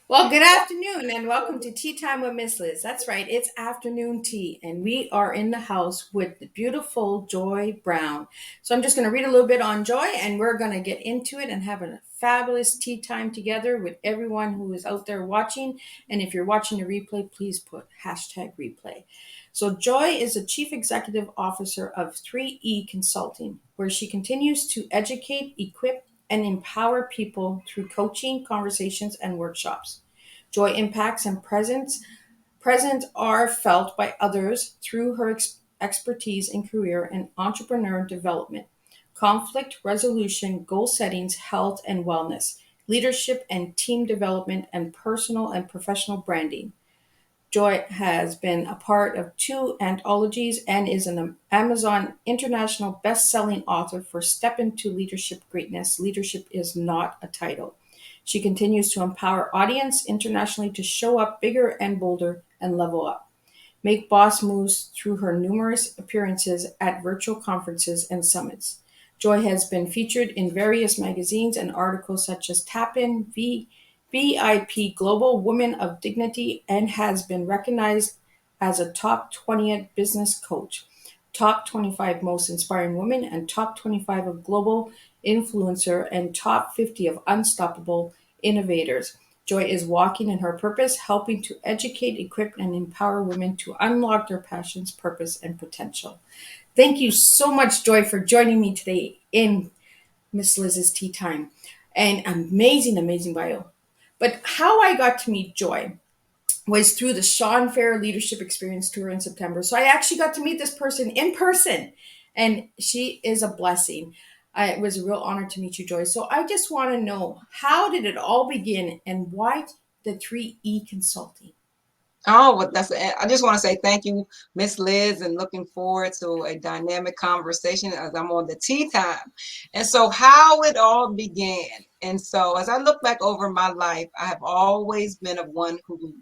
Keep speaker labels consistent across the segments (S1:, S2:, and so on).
S1: Well, good afternoon and welcome to Tea Time with Miss Liz. That's right, it's afternoon tea, and we are in the house with the beautiful Joi Brown. So I'm just going to read a little bit on Joy and we're going to get into it and have a fabulous tea time together with everyone who is out there watching. And if you're watching the replay, please put hashtag replay. So, Joy is the Chief Executive Officer of 3E Consulting, where she continues to educate, equip, and empower people through coaching, conversations, and workshops. Joy impacts and present are felt by others through her expertise in career and entrepreneur development, conflict resolution, goal settings, health and wellness, leadership and team development, and personal and professional branding. Joy has been a part of two anthologies and is an Amazon International Best-Selling Author for Step into Leadership Greatness. Leadership is not a title. She continues to empower audience internationally to show up bigger and bolder and level up. Make boss moves through her numerous appearances at virtual conferences and summits. Joy has been featured in various magazines and articles such as Tapin, VIP Global Women of Dignity, and has been recognized as a top 20 business coach, top 25 most inspiring women, and top 25 of global influencer, and top 50 of unstoppable innovators. Joy is walking in her purpose, helping to educate, equip, and empower women to unlock their passions, purpose, and potential. Thank you so much, Joy, for joining me today in Miss Liz's Tea Time. An amazing, amazing bio. But how I got to meet Joy was through the Sean Fair Leadership Experience Tour in September. So I actually got to meet this person in person, and she is a blessing. It was a real honor to meet you, Joy. So I just want to know, how did it all begin and why the 3E Consulting?
S2: Oh, well, I just want to say thank you, Miss Liz, and looking forward to a dynamic conversation as I'm on the tea time. And so, how it all began. And so, as I look back over my life, I have always been of one who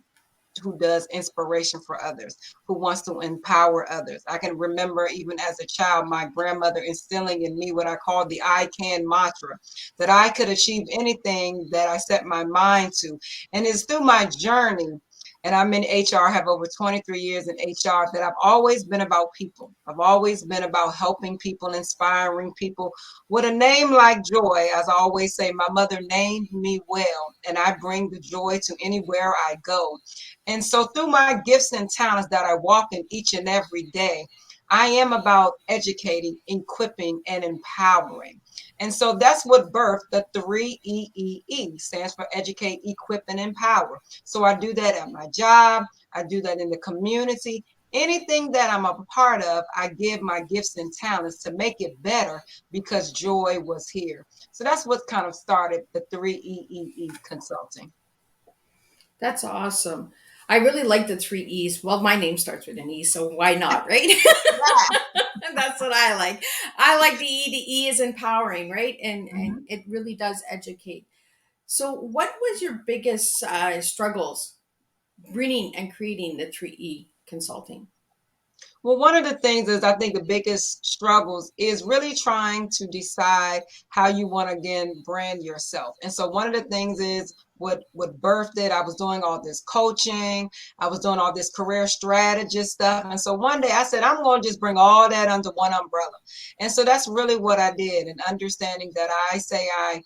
S2: does inspiration for others, who wants to empower others. I can remember even as a child, my grandmother instilling in me what I call the I can mantra, that I could achieve anything that I set my mind to. And it's through my journey, and I'm in HR, have over 23 years in HR, that I've always been about people. I've always been about helping people, inspiring people. With a name like Joy, as I always say, my mother named me well, and I bring the joy to anywhere I go. And so, through my gifts and talents that I walk in each and every day, I am about educating, equipping, and empowering. And so that's what birthed the 3EEE, stands for educate, equip, and empower. So I do that at my job, I do that in the community. Anything that I'm a part of, I give my gifts and talents to make it better because Joy was here. So that's what kind of started the 3EEE consulting.
S1: That's awesome. I really like the three E's. Well, my name starts with an E, so why not, right? That's what I like. I like the E. The E is empowering, right? And
S2: Mhm.
S1: it really does educate. So, what was your biggest struggles bringing and creating the 3E Consulting?
S2: Well, one of the things is I think the biggest struggles is really trying to decide how you want to again brand yourself. And so one of the things is what birthed it. I was doing all this coaching, I was doing all this career strategist stuff. And so one day I said, I'm going to just bring all that under one umbrella. And so that's really what I did. And understanding that I say I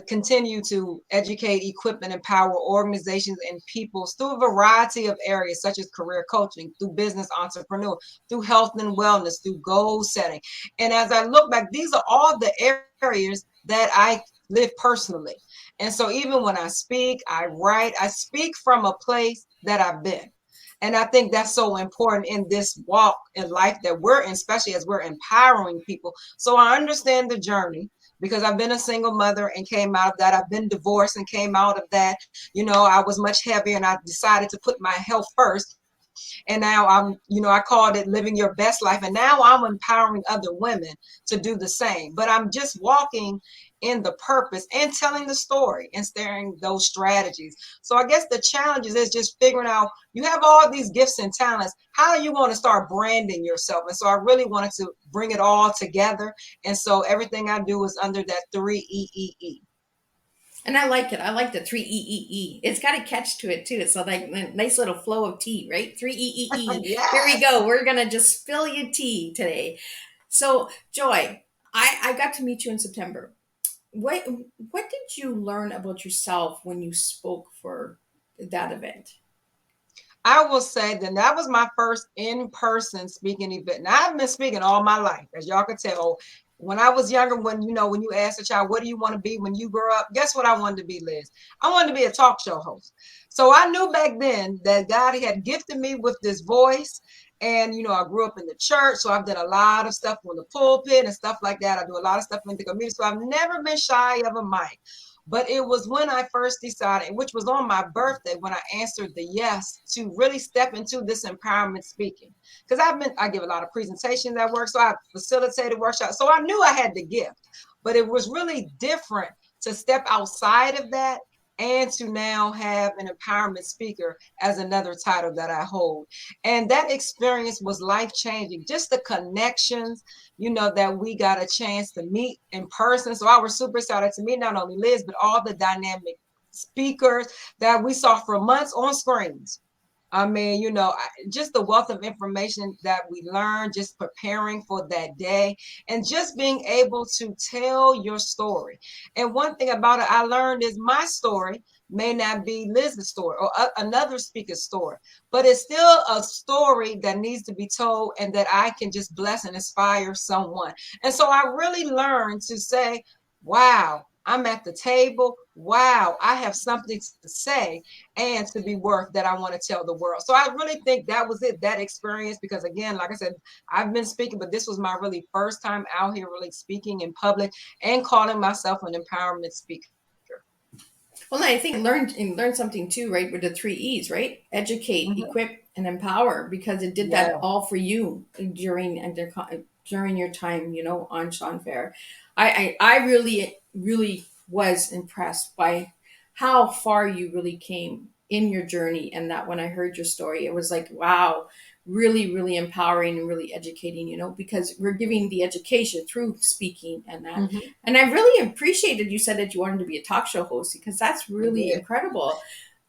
S2: continue to educate, equip, and empower organizations and people through a variety of areas, such as career coaching, through business entrepreneur, through health and wellness, through goal setting. And as I look back, these are all the areas that I live personally. And so even when I speak, I write, I speak from a place that I've been. And I think that's so important in this walk in life that we're in, especially as we're empowering people. So I understand the journey because I've been a single mother and came out of that. I've been divorced and came out of that. I was much heavier and I decided to put my health first. And now I called it living your best life. And now I'm empowering other women to do the same. But I'm just walking in the purpose and telling the story and staring those strategies. So I guess the challenge is just figuring out you have all these gifts and talents. How are you going to start branding yourself? And so I really wanted to bring it all together. And so everything I do is under that 3EEE.
S1: And I like it. I like the three E. It's got a catch to it too. It's like a nice little flow of tea, right? Three E. Here we
S2: Yes.
S1: go. We're gonna just spill you tea today. So, Joy, I got to meet you in September. What did you learn about yourself when you spoke for that event?
S2: I will say that was my first in-person speaking event. Now I've been speaking all my life, as y'all can tell. When I was younger, when you ask a child, what do you want to be when you grow up? Guess what I wanted to be, Liz? I wanted to be a talk show host. So I knew back then that God had gifted me with this voice. And, I grew up in the church. So I've done a lot of stuff on the pulpit and stuff like that. I do a lot of stuff in the community. So I've never been shy of a mic. But it was when I first decided, which was on my birthday, when I answered the yes to really step into this empowerment speaking. Because I give a lot of presentations at work, so I facilitated workshops. So I knew I had the gift, but it was really different to step outside of that and to now have an empowerment speaker as another title that I hold. And that experience was life changing. Just the connections, that we got a chance to meet in person. So I was super excited to meet not only Liz, but all the dynamic speakers that we saw for months on screens. I mean, just the wealth of information that we learned, just preparing for that day, and just being able to tell your story. And one thing about it I learned is my story may not be Liz's story or another speaker's story, but it's still a story that needs to be told and that I can just bless and inspire someone. And so I really learned to say, wow, I'm at the table. Wow, I have something to say and to be worth that I want to tell the world. So I really think that was it, that experience, because again, like I said, I've been speaking, but this was my really first time out here really speaking in public and calling myself an empowerment speaker.
S1: Well, I think learned something too, right? With the three E's, right? Educate,
S2: Mm-hmm.
S1: equip, and empower, because it did that
S2: Yeah.
S1: all for you during your time, on Sean Fair. I really was impressed by how far you really came in your journey, and that when I heard your story, it was like, wow, really empowering and really educating, because we're giving the education through speaking and that.
S2: Mm-hmm.
S1: And I really appreciated you said that you wanted to be a talk show host, because that's
S2: I
S1: really
S2: did.
S1: incredible.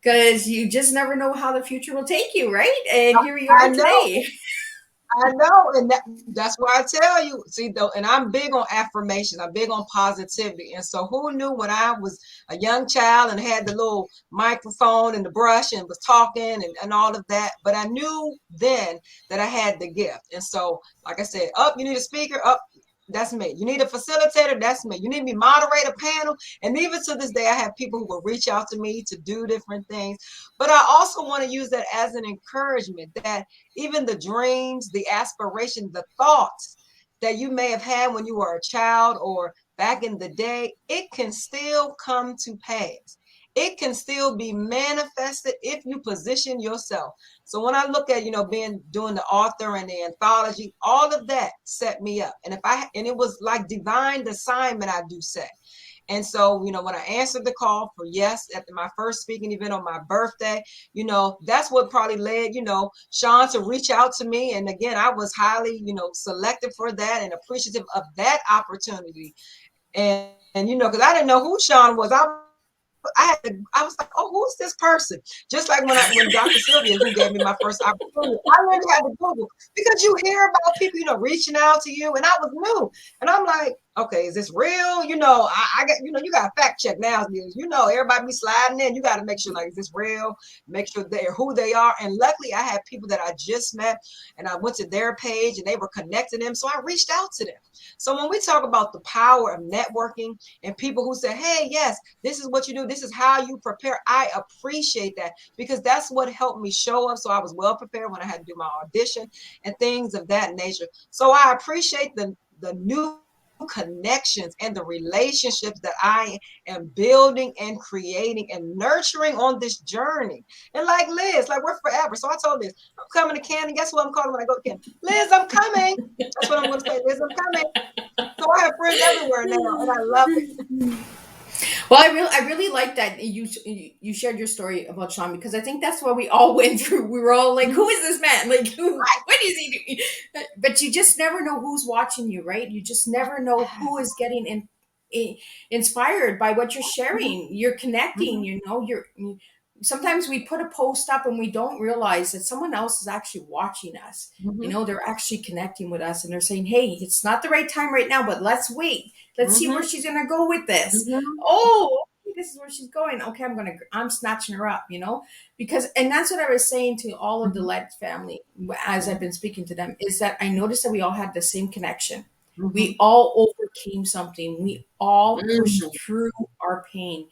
S1: Because you just never know how the future will take you, right? And here you
S2: I
S1: are
S2: know.
S1: today.
S2: I know, and that's why I tell you. See, though, and I'm big on affirmations. I'm big on positivity. And so, who knew when I was a young child and had the little microphone and the brush and was talking and all of that? But I knew then that I had the gift. And so, like I said, up, you need a speaker, up. That's me. You need a facilitator. That's me. You need me moderate a panel. And even to this day, I have people who will reach out to me to do different things. But I also want to use that as an encouragement that even the dreams, the aspirations, the thoughts that you may have had when you were a child or back in the day, it can still come to pass. It can still be manifested if you position yourself. So when I look at, doing the author and the anthology, all of that set me up. And it was like divine assignment, I do say. And so, when I answered the call for yes at my first speaking event on my birthday, that's what probably led, Sean to reach out to me. And again, I was highly, selected for that and appreciative of that opportunity. And because I didn't know who Sean was. I was like, oh, who's this person? Just like when Dr. Sylvia, who gave me my first opportunity, I literally had to Google because you hear about people, reaching out to you, and I was new, and I'm like, okay, is this real? I got, you got to fact check now. Everybody be sliding in. You got to make sure, like, is this real? Make sure they're who they are. And luckily, I had people that I just met, and I went to their page, and they were connecting them, so I reached out to them. So when we talk about the power of networking and people who say, hey, yes, this is what you do. This is how you prepare. I appreciate that because that's what helped me show up. So I was well prepared when I had to do my audition and things of that nature. So I appreciate the new connections and the relationships that I am building and creating and nurturing on this journey. And like Liz, like we're forever. So I told Liz, I'm coming to Canton. Guess what I'm calling when I go to Canton? Liz, I'm coming. That's what I'm going to say. Liz, I'm coming. So I have friends everywhere now, and I love it.
S1: Well, I really like that you shared your story about Sean, because I think that's what we all went through. We were all like, "Who is this man? Like, what is he doing?" But you just never know who's watching you, right? You just never know who is getting in. inspired by what you're
S2: Mhm.
S1: sharing. You're connecting,
S2: Mhm.
S1: you know, sometimes we put a post up and we don't realize that someone else is actually watching us. You
S2: Mhm.
S1: know, they're actually connecting with us and they're saying, hey, it's not the right time right now, but let's wait. Let's see where
S2: Mhm.
S1: she's going to go with this.
S2: Mhm.
S1: Oh, okay, this is where she's going. Okay, I'm snatching her up, you know, because, and that's what I was saying to all of the
S2: Mhm.
S1: Let family as I've been speaking to them, is that I noticed that we all had the same connection. We
S2: Mhm.
S1: all overcame something. We all pushed
S2: Mhm.
S1: through our pain,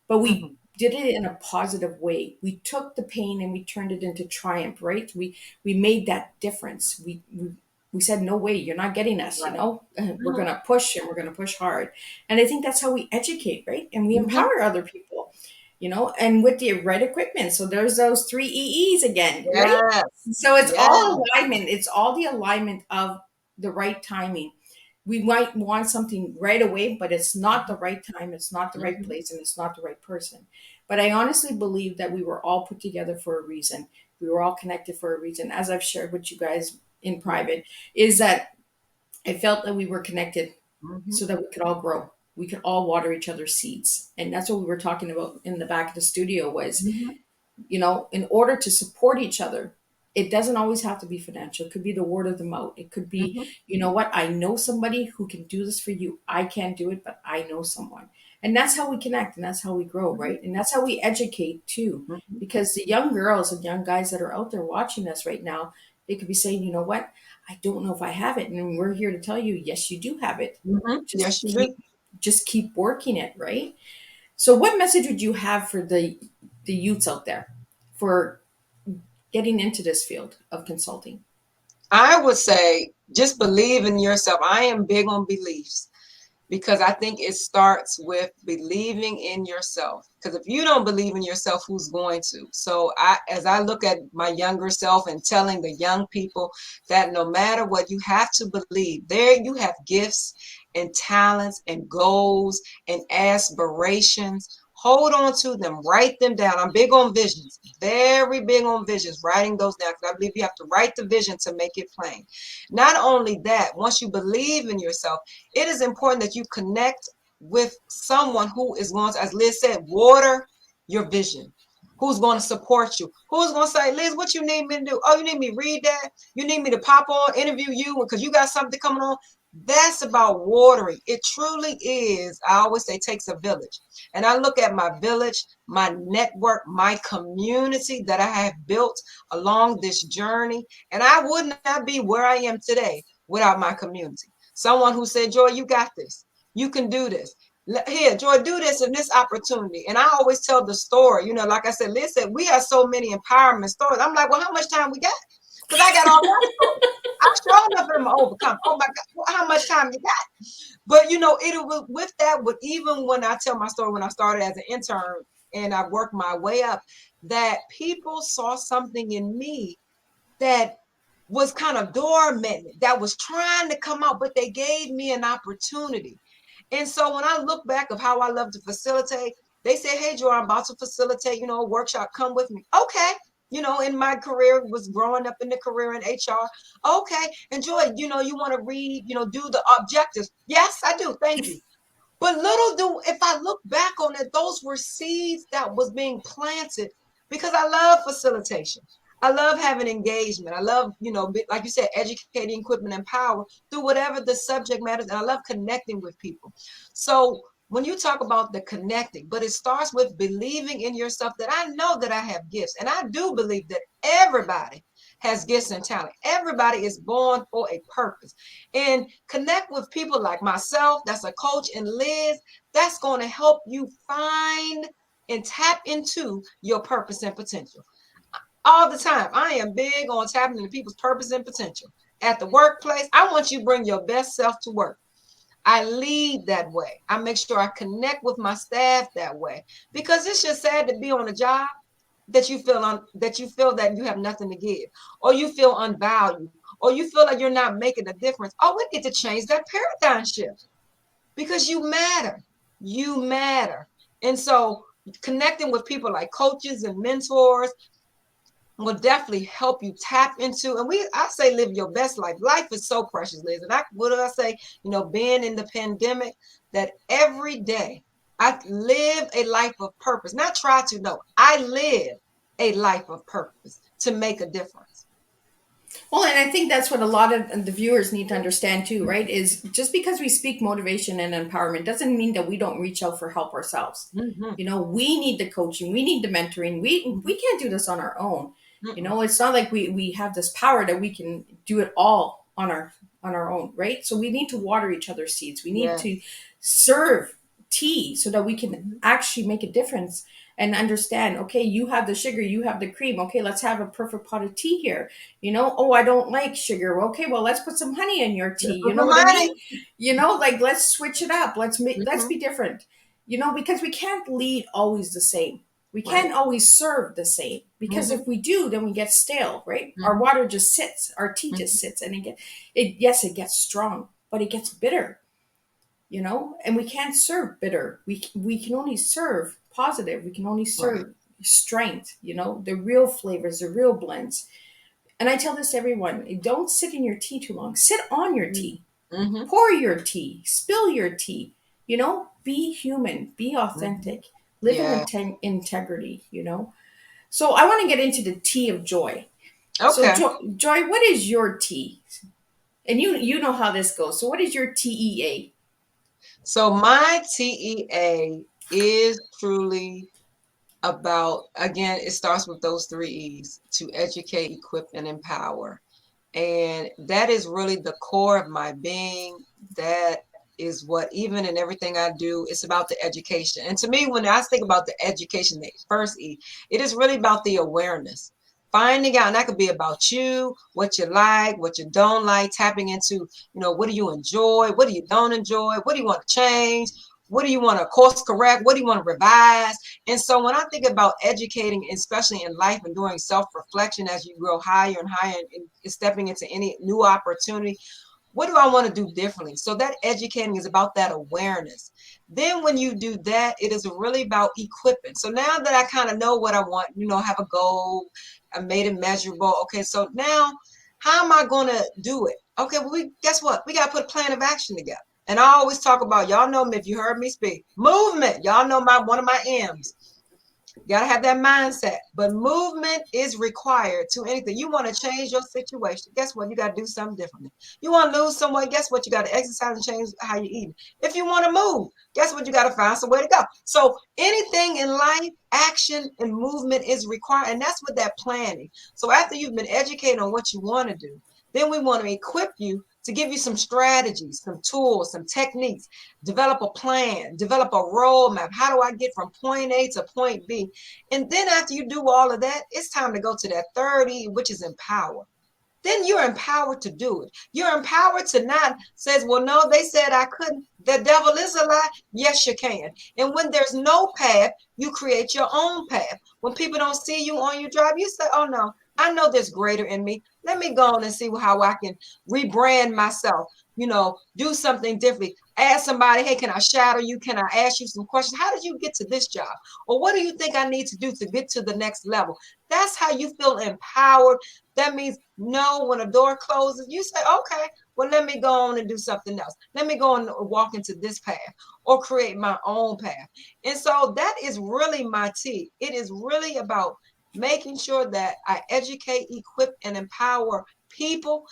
S1: but we
S2: Mhm.
S1: did it in a positive way. We took the pain and we turned it into triumph, right? We made that difference. We said, no way, you're not getting us, you
S2: Right.
S1: know? We're
S2: Mhm.
S1: gonna push and we're gonna push hard. And I think that's how we educate, right? And we
S2: Mhm.
S1: empower other people, you know, and with the right equipment. So there's those three EEs again, right?
S2: Yes.
S1: So it's all
S2: Yes.
S1: alignment. It's all the alignment of the right timing. We might want something right away, but it's not the right time, it's not the right
S2: Mhm.
S1: place, and it's not the right person. But I honestly believe that we were all put together for a reason. We were all connected for a reason. As I've shared with you guys in
S2: Mhm.
S1: private, is that I felt that we were connected
S2: Mhm.
S1: so that we could all grow. We could all water each other's seeds. And that's what we were talking about in the back of the studio was,
S2: Mhm.
S1: you know, in order to support each other, it doesn't always have to be financial. It could be the word of the mouth. It could be,
S2: Mhm.
S1: you know what, I know somebody who can do this for you. I can't do it, but I know someone. And that's how we connect and that's how we grow,
S2: Mhm.
S1: right? And that's how we educate too.
S2: Mhm.
S1: Because the young girls and young guys that are out there watching us right now, they could be saying, you know what, I don't know if I have it. And we're here to tell you, yes, you do have it.
S2: Mhm.
S1: Just
S2: Yes, you do.
S1: keep working it, right? So what message would you have for the youths out there for getting into this field of consulting?
S2: I would say just believe in yourself. I am big on beliefs, because I think it starts with believing in yourself. Because if you don't believe in yourself, who's going to? So as I look at my younger self and telling the young people that no matter what, you have to believe. There you have gifts and talents and goals and aspirations. Hold on to them, write them down. I'm big on visions, very big on visions, writing those down, because I believe you have to write the vision to make it plain. Not only that, once you believe in yourself, it is important that you connect with someone who is going to, as Liz said, water your vision. Who's going to support you? Who's going to say, Liz, what you need me to do? Oh, you need me to read that? You need me to pop on, interview you because you got something coming on? That's about watering. It truly is. I always say, takes a village. And I look at my village, my network, my community that I have built along this journey. And I would not be where I am today without my community. Someone who said, Joy, you got this. You can do this. Here, Joy, do this in this opportunity. And I always tell the story, like I said, listen, we have so many empowerment stories. I'm like, well, how much time we got? Because I got all that story. I've shown up in my overcome. Oh my God, how much time you got? But it was with that, but even when I tell my story, when I started as an intern and I worked my way up, that people saw something in me that was kind of dormant, that was trying to come out, but they gave me an opportunity. And so when I look back of how I love to facilitate, they say, hey, Joy, I'm about to facilitate, a workshop, come with me. Okay. In my career was growing up in the career in HR. Okay. And Joy, you want to read, do the objectives. Yes, I do. Thank you. But little do, if I look back on it, those were seeds that was being planted because I love facilitation. I love having engagement. I love, like you said, educating, equipment, and power through whatever the subject matters. And I love connecting with people. So when you talk about the connecting, but it starts with believing in yourself that I know that I have gifts. And I do believe that everybody has gifts and talent. Everybody is born for a purpose. And connect with people like myself, that's a coach, and Liz, that's going to help you find and tap into your purpose and potential. All the time, I am big on tapping into people's purpose and potential. At the workplace, I want you to bring your best self to work. I lead that way. I make sure I connect with my staff that way, because it's just sad to be on a job that that you have nothing to give, or you feel unvalued, or you feel like you're not making a difference. Oh, we need to change that paradigm shift, because you matter. You matter. And so connecting with people like coaches and mentors, will definitely help you tap into, and I say live your best life. Life is so precious, Liz. And what do I say? Being in the pandemic, that every day I live a life of purpose. Not try to, no, I live a life of purpose to make a difference.
S1: Well, and I think that's what a lot of the viewers need to understand too, right? Is just because we speak motivation and empowerment doesn't mean that we don't reach out for help ourselves.
S2: Mm-hmm.
S1: We need the coaching, we need the mentoring. We can't do this on our own.
S2: Mm-mm.
S1: It's not like we have this power that we can do it all on our own, right? So we need to water each other's seeds. We need
S2: Yes.
S1: to serve tea so that we can
S2: Mm-hmm.
S1: actually make a difference and understand, okay, you have the sugar, you have the cream. Okay, let's have a perfect pot of tea here. Oh, I don't like sugar. Okay, well, let's put some honey in your tea.
S2: Let's
S1: You
S2: put
S1: know
S2: some
S1: what I
S2: money.
S1: mean? Like let's switch it up. Let's
S2: Mm-hmm.
S1: be different. Because we can't lead always the same. We
S2: Right.
S1: can't always serve the same, because
S2: Mm-hmm.
S1: if we do, then we get stale, right? Our
S2: Mm-hmm.
S1: water just sits, our tea just
S2: Mm-hmm.
S1: sits, and yes, it gets strong, but it gets bitter. And we can't serve bitter. We can only serve positive. We can only
S2: Right.
S1: serve strength. The real flavors, the real blends. And I tell this to everyone: don't sit in your tea too long. Sit on your tea.
S2: Mm-hmm.
S1: Pour your tea. Spill your tea. Be human. Be
S2: Mm-hmm.
S1: authentic. Live in
S2: Yeah.
S1: integrity. So I want to get into the tea of joy. So
S2: Okay.
S1: Joy, what is your tea? And you know how this goes. So what is your TEA?
S2: So my TEA is truly about, again, it starts with those three E's: to educate, equip, and empower. And that is really the core of my being. That is what, even in everything I do, it's about the education. And to me, when I think about the education, the first E, it is really about the awareness. Finding out, and that could be about you, what you like, what you don't like, tapping into, what do you enjoy, what do you don't enjoy, what do you want to change, what do you want to course correct, what do you want to revise. And so when I think about educating, especially in life and doing self-reflection as you grow higher and higher and stepping into any new opportunity, what do I want to do differently? So that educating is about that awareness. Then when you do that, it is really about equipping. So now that I kind of know what I want, have a goal, I made it measurable. Okay, so now how am I going to do it? Okay, well, guess what? We got to put a plan of action together. And I always talk about, y'all know me if you heard me speak, movement. Y'all know one of my M's. You got to have that mindset. But movement is required to anything. You want to change your situation. Guess what? You got to do something differently. You want to lose some weight. Guess what? You got to exercise and change how you eat. If you want to move, guess what? You got to find some way to go. So anything in life, action and movement is required. And that's what that planning. So after you've been educated on what you want to do, then we want to equip you to give you some strategies, some tools, some techniques, develop a plan, develop a roadmap. How do I get from point A to point B? And then after you do all of that, it's time to go to that 30, which is empower. Then you're empowered to do it. You're empowered to not says, well, no, they said I couldn't. The devil is a lie. Yes, you can. And when there's no path, you create your own path. When people don't see you on your drive, you say, oh no, I know there's greater in me. Let me go on and see how I can rebrand myself, do something differently. Ask somebody, hey, can I shadow you? Can I ask you some questions? How did you get to this job? Or what do you think I need to do to get to the next level? That's how you feel empowered. That means no, when a door closes, you say, okay, well, let me go on and do something else. Let me go and walk into this path or create my own path. And so that is really my tea. It is really about making sure that I educate, equip, and empower people,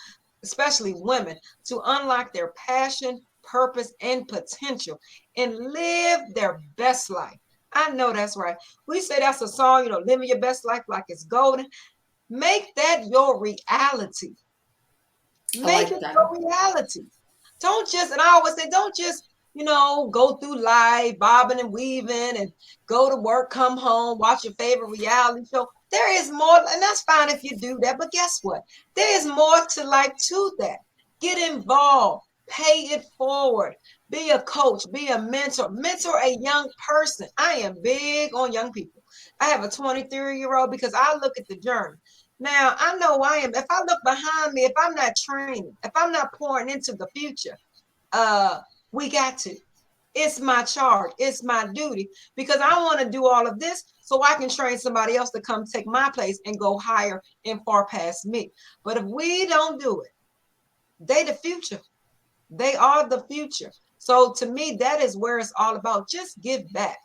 S2: especially women, to unlock their passion, purpose, and potential and live their best life. I know that's right. We say that's a song, living your best life like it's golden. Make that your reality.
S1: I
S2: Make
S1: like
S2: it
S1: that.
S2: your reality. Don't just, and I always say, don't just, go through life, bobbing and weaving and go to work, come home, watch your favorite reality show. There is more, and that's fine if you do that. But guess what? There is more to life to that. Get involved, pay it forward, be a coach, be a mentor a young person. I am big on young people. I have a 23-year-old because I look at the journey. Now, I know I am. If I look behind me, if I'm not training, if I'm not pouring into the future, uh, we got to. It's my charge. It's my duty, because I want to do all of this so I can train somebody else to come take my place and go higher and far past me. But if we don't do it, they the future. They are the future. So to me, that is where it's all about. Just give back.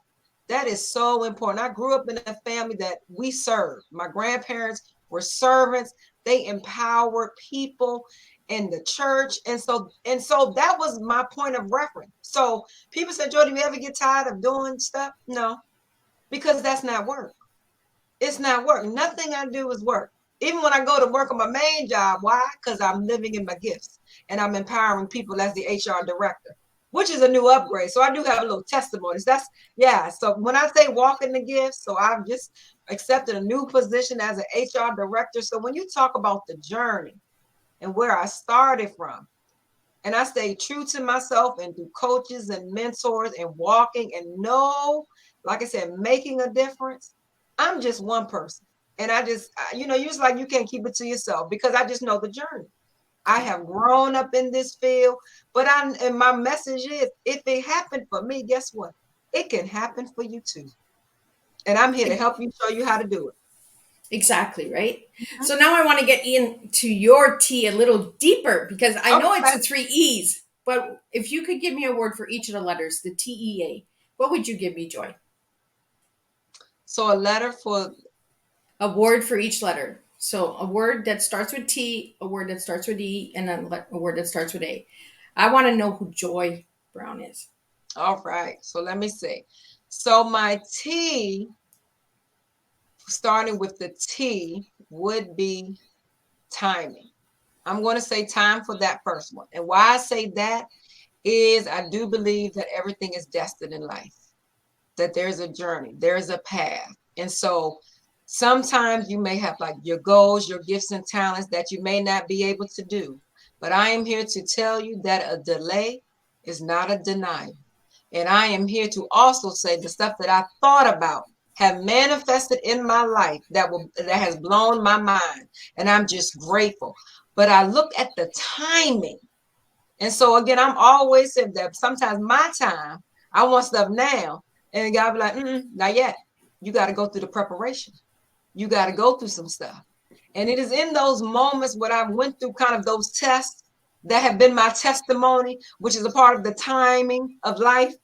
S2: That is so important. I grew up in a family that we served. My grandparents were servants. They empowered people in the church. And so that was my point of reference. So people said, Jody, you ever get tired of doing stuff? No, because that's not work. It's not work. Nothing I do is work. Even when I go to work on my main job, why? Because I'm living in my gifts and I'm empowering people as the HR director, which is a new upgrade. So I do have a little testimonies. Yeah. So when I say walk in the gifts, so I've just accepted a new position as an HR director. So when you talk about the journey and where I started from, and I stay true to myself and through coaches and mentors and walking and like I said, making a difference. I'm just one person. And I just, usually like you can't keep it to yourself because I just know the journey. I have grown up in this field, and my message is if it happened for me, guess what? It can happen for you too. And I'm here to help you, show you how to do it.
S1: Exactly, right? So now I want to get into your T a little deeper because I know it's
S2: Okay.
S1: the three E's, but if you could give me a word for each of the letters, the TEA, what would you give me, Joy?
S2: So a letter for
S1: A word for each letter. So a word that starts with T, a word that starts with E, and a word that starts with A. I want to know who Joy Brown is.
S2: all right. So let me see. So my T, starting with the T, would be timing. I'm going to say time for that first one. And why I say that is I do believe that everything is destined in life, that there's a journey, there's a path. And so sometimes you may have like your goals, your gifts and talents that you may not be able to do. But I am here to tell you that a delay is not a denial. And I am here to also say the stuff that I thought about have manifested in my life that has blown my mind. And I'm just grateful. But I look at the timing. And so again, I'm always said that sometimes my time, I want stuff now. And God be like, not yet. You got to go through the preparation. You got to go through some stuff. And it is in those moments when I went through kind of those tests that have been my testimony, which is a part of the timing of life.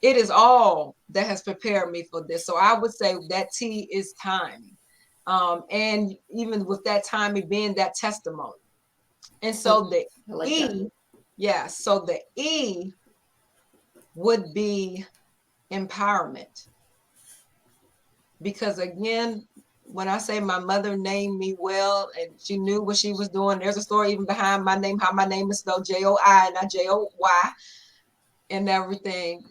S2: It is all that has prepared me for this. So I would say that T is timing. And even with that timing being that testimony. And so the
S1: I like
S2: E,
S1: that.
S2: yeah, so the E would be empowerment. Because again, when I say my mother named me well and she knew what she was doing, there's a story even behind my name, how my name is spelled Joi, not Joy, and everything.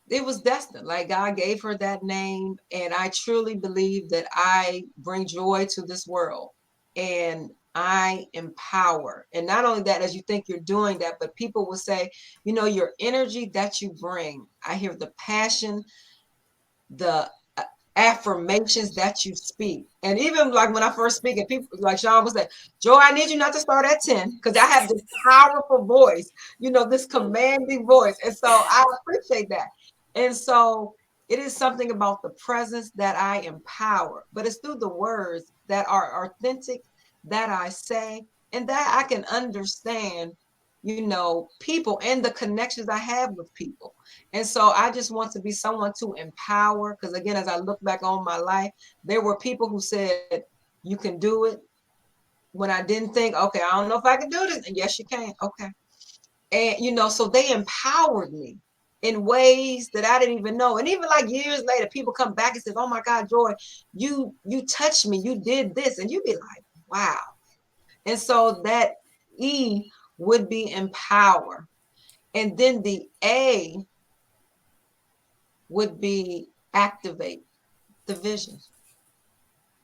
S2: It was destined. Like God gave her that name. And I truly believe that I bring joy to this world and I empower. And not only that, as you think you're doing that, but people will say, your energy that you bring, I hear the passion, the affirmations that you speak. And even like when I first speak, and people like Sean was like, Joe, I need you not to start at 10 because I have this powerful voice, this commanding voice. And so I appreciate that. And so it is something about the presence that I empower, but it's through the words that are authentic that I say and that I can understand, people and the connections I have with people. And so I just want to be someone to empower. Because again, as I look back on my life, there were people who said, you can do it. When I didn't think, okay, I don't know if I can do this. And yes, you can. Okay. And, so they empowered me in ways that I didn't even know. And even like years later, people come back and say, oh my God, Joy, you touched me. You did this. And you'd be like, wow. And so that E would be empower. And then the A would be activate the vision.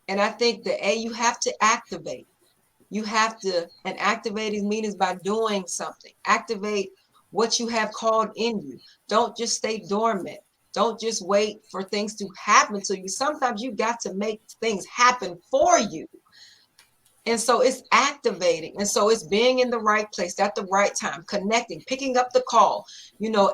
S2: And I think the A, you have to activate. You have to, and activating means by doing something. Activate what you have called in you. Don't just stay dormant. Don't just wait for things to happen to you. Sometimes you got to make things happen for you. And so it's activating. And so it's being in the right place at the right time, connecting, picking up the call,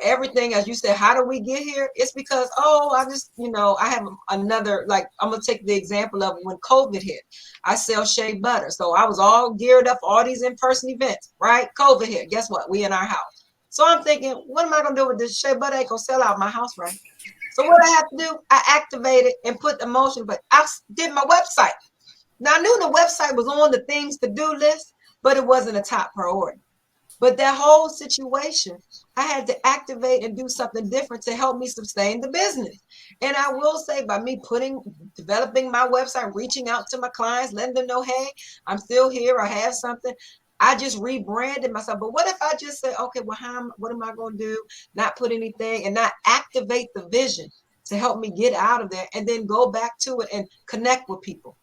S2: everything, as you said, how do we get here? It's because, I just, I have another, like, I'm going to take the example of when COVID hit. I sell shea butter. So I was all geared up, all these in-person events, right? COVID hit. Guess what? We in our house. So I'm thinking, what am I going to do with this shea butter? I ain't going to sell out my house, right? So what I have to do, I activated and put the motion, but I did my website. Now, I knew the website was on the things to do list, but it wasn't a top priority. But that whole situation, I had to activate and do something different to help me sustain the business. And I will say, by me developing my website, reaching out to my clients, letting them know, hey, I'm still here, I have something. I just rebranded myself. But what if I just say, okay, well, what am I going to do? Not put anything and not activate the vision to help me get out of there and then go back to it and connect with people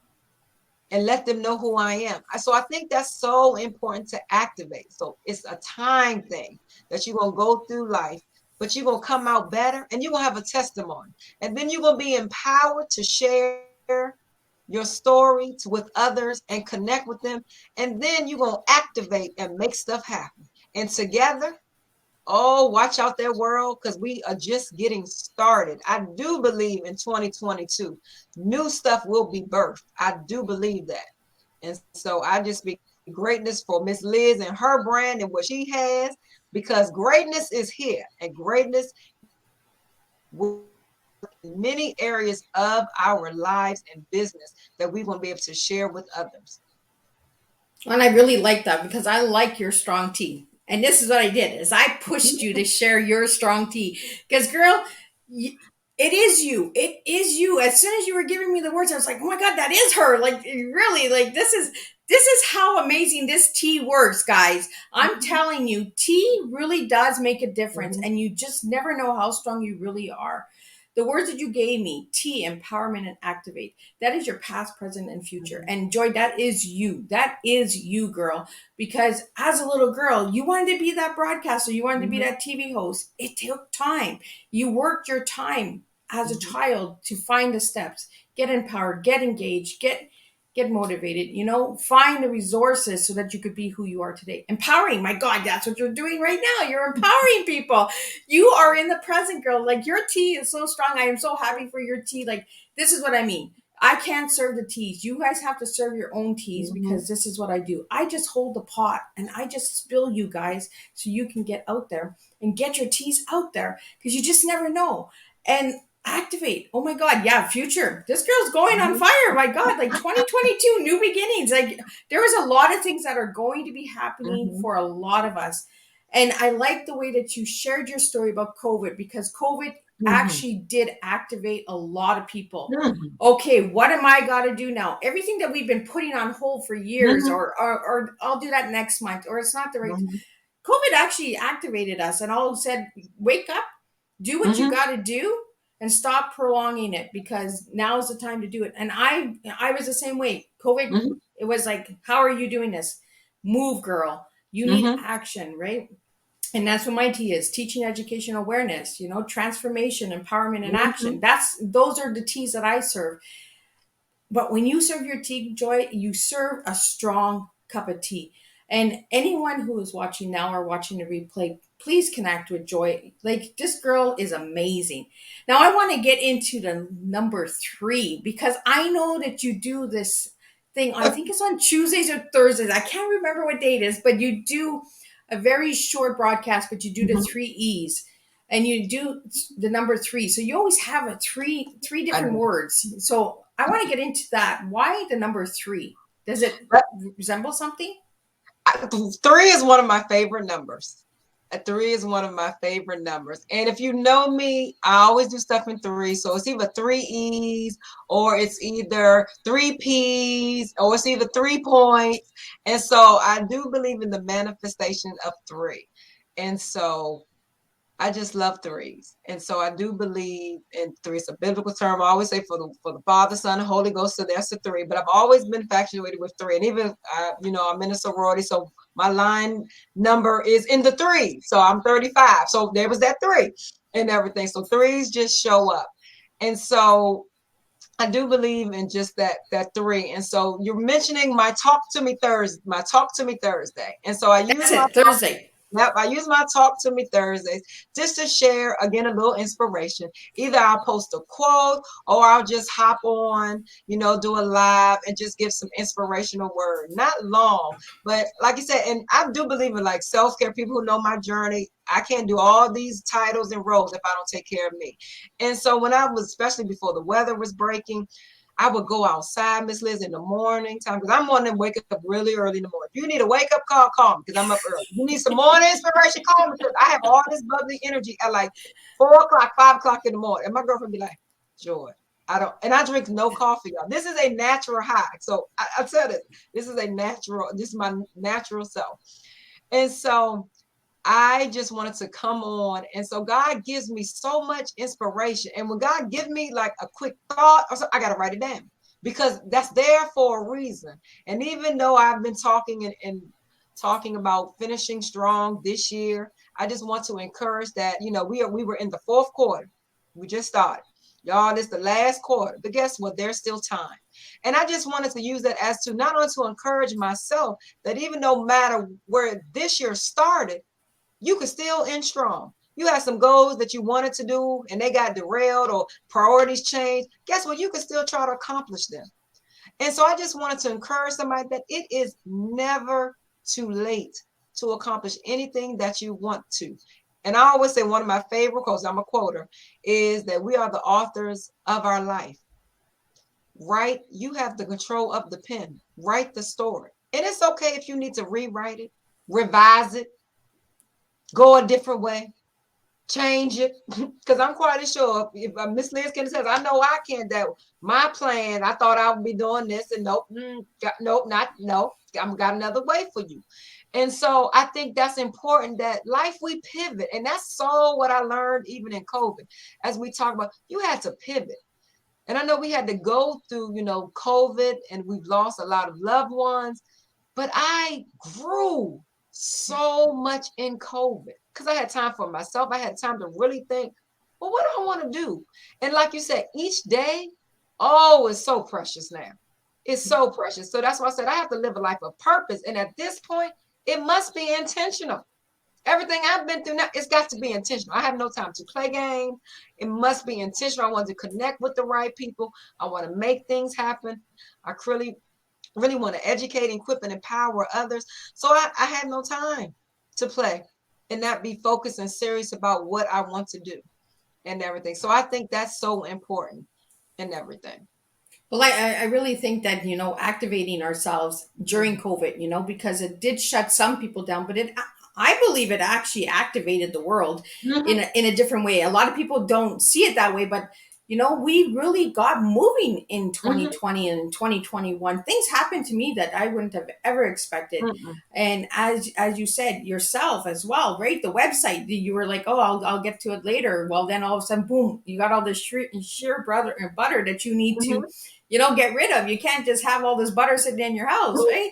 S2: and let them know who I am. So I think that's so important to activate. So it's a time thing that you're going to go through life, but you're going to come out better and you're going to have a testimony. And then you're going to be empowered to share your story with others and connect with them. And then you're going to activate and make stuff happen. And together, oh, watch out there, world, because we are just getting started. I do believe in 2022, new stuff will be birthed. I do believe that. And so I just speak greatness for Miss Liz and her brand and what she has, because greatness is here and greatness will in many areas of our lives and business that we want to be able to share with others.
S1: And I really like that because I like your strong tea. And this is what I did is I pushed you to share your strong tea. Because girl, it is you. It is you. As soon as you were giving me the words, I was like, oh my God, that is her. Like really, like this is how amazing this tea works, guys. I'm telling you, tea really does make a difference, and you just never know how strong you really are. The words that you gave me, tea, empowerment, and activate, that is your past, present, and future. And Joy, that is you. That is you, girl. Because as a little girl, you wanted to be that broadcaster, you wanted to be that TV host. It took time. You worked your time as a child to find the steps, get empowered, get engaged, get motivated, find the resources so that you could be who you are today. Empowering, my God, that's what you're doing right now. You're empowering people. You are in the present, girl. Like your tea is so strong. I am so happy for your tea. Like, this is what I mean. I can't serve the teas. You guys have to serve your own teas because this is what I do. I just hold the pot and I just spill you guys so you can get out there and get your teas out there because you just never know. And activate. Oh my God. Yeah. Future. This girl's going on fire. My God. Like 2022, new beginnings. Like there is a lot of things that are going to be happening for a lot of us. And I like the way that you shared your story about COVID because COVID actually did activate a lot of people. Okay, what am I got to do now? Everything that we've been putting on hold for years, or I'll do that next month, or it's not the right. COVID actually activated us and all said, wake up, do what you got to do, and stop prolonging it because now is the time to do it. And I was the same way. COVID, it was like, how are you doing this? Move, girl. You need action, right? And that's what my T is: teaching, education, awareness, transformation, empowerment, and action. Those are the T's that I serve. But when you serve your tea, Joy, you serve a strong cup of tea. And anyone who is watching now or watching the replay, please connect with Joy. Like, this girl is amazing. Now, I want to get into the number 3 because I know that you do this thing. I think it's on Tuesdays or Thursdays. I can't remember what day it is, but you do a very short broadcast, but you do the 3 E's. And you do the number 3. So you always have a three different words. So I want to get into that. Why the number 3? Does it resemble something?
S2: 3 is one of my favorite numbers. 3 is one of my favorite numbers. And if you know me, I always do stuff in 3. So it's either 3 E's or it's either 3 P's or it's either 3 points. And so I do believe in the manifestation of 3. And so I just love 3s. And so I do believe in 3. It's a biblical term. I always say for the Father, Son, and Holy Ghost. So that's the 3. But I've always been infatuated with 3. And even, I'm in a sorority. So my line number is in the 3. So I'm 35. So there was that 3 and everything. So 3s just show up. And so I do believe in just that three. And so you're mentioning my Talk to Me Thursday. And so I use
S1: That's
S2: my
S1: it, Thursday.
S2: Yep, I use my Talk to Me Thursdays just to share again a little inspiration. Either I'll post a quote or I'll just hop on, do a live and just give some inspirational word. Not long, but like you said, and I do believe in like self-care. People who know my journey, I can't do all these titles and roles if I don't take care of me. And so when I was, especially before the weather was breaking, I would go outside, Miss Liz, in the morning time because I'm one of them wake up really early in the morning. If you need a wake up call, call me because I'm up early. You need some morning inspiration, call me because I have all this bubbly energy at like 4 o'clock, 5 o'clock in the morning. And my girlfriend be like, Joy, I drink no coffee, y'all. This is a natural high. So I tell this is my natural self. And so I just wanted to come on. And so God gives me so much inspiration. And when God gives me like a quick thought, I got to write it down because that's there for a reason. And even though I've been talking and talking about finishing strong this year, I just want to encourage that, we were in the fourth quarter. We just started. Y'all, this is the last quarter. But guess what? There's still time. And I just wanted to use that as to not only to encourage myself that even no matter where this year started, you could still end strong. You had some goals that you wanted to do and they got derailed or priorities changed. Guess what? You can still try to accomplish them. And so I just wanted to encourage somebody that it is never too late to accomplish anything that you want to. And I always say one of my favorite quotes, I'm a quoter, is that we are the authors of our life. Right? You have the control of the pen. Write the story. And it's okay if you need to rewrite it, revise it, go a different way, change it. Because I'm quite sure if Miss Liz can says, I know I can, that my plan, I thought I would be doing this, and nope, I've got another way for you. And so I think that's important that life we pivot. And that's so what I learned even in COVID. As we talk about, you had to pivot. And I know we had to go through, COVID and we've lost a lot of loved ones, but I grew so much in COVID because I had time for myself. I had time to really think, well, what do I want to do? And like you said, each day, oh, it's so precious now. It's so precious. So that's why I said I have to live a life of purpose. And at this point, it must be intentional. Everything I've been through now, it's got to be intentional. I have no time to play games. It must be intentional. I want to connect with the right people. I want to make things happen. I really want to educate, equip, and empower others. So I had no time to play and not be focused and serious about what I want to do and everything. So I think that's so important in everything.
S1: Well, I really think that, activating ourselves during COVID, because it did shut some people down, but I believe it actually activated the world
S2: Mm-hmm.
S1: in a different way. A lot of people don't see it that way, but, we really got moving in
S2: Mm-hmm.
S1: 2020 and 2021. Things happened to me that I wouldn't have ever expected.
S2: Mm-hmm.
S1: And as you said yourself as well, right? The website, you were like, oh, I'll get to it later. Well, then all of a sudden, boom, you got all this sheer butter that you need to,
S2: Mm-hmm.
S1: get rid of. You can't just have all this butter sitting in your house, right?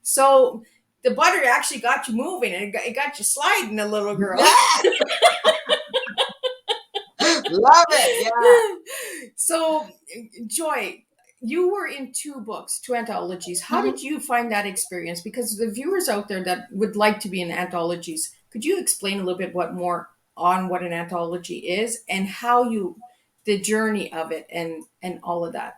S1: So the butter actually got you moving and it got you sliding, a little girl.
S2: Yeah, love it. Yeah.
S1: So, Joy, you were in two anthologies. How
S2: Mm-hmm.
S1: did you find that experience? Because the viewers out there that would like to be in anthologies, could you explain a little bit more on what an anthology is and how the journey of it and all of that?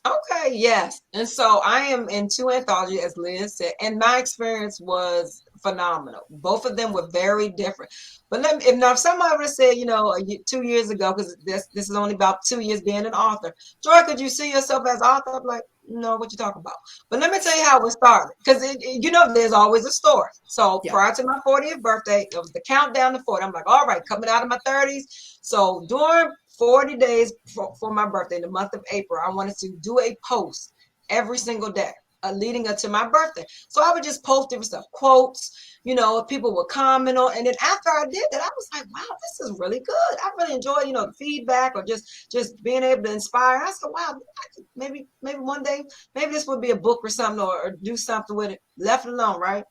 S2: Okay, yes. And so I am in two anthologies, as Liz said, and my experience was phenomenal. Both of them were very different. But if somebody would have said, 2 years ago, because this is only about 2 years being an author, Joy, could you see yourself as author? I'm like, no, what you talking about? But let me tell you how it started, because there's always a story. So
S1: Yeah.
S2: prior to my 40th birthday, it was the countdown to 40. I'm like, all right, coming out of my 30s. So during 40 days for my birthday in the month of April, I wanted to do a post every single day leading up to my birthday. So I would just post different stuff, quotes, people would comment on. And then after I did that, I was like, wow, this is really good. I really enjoy, the feedback or just being able to inspire. I said, wow, maybe one day, maybe this would be a book or something or do something with it. Left it alone, right?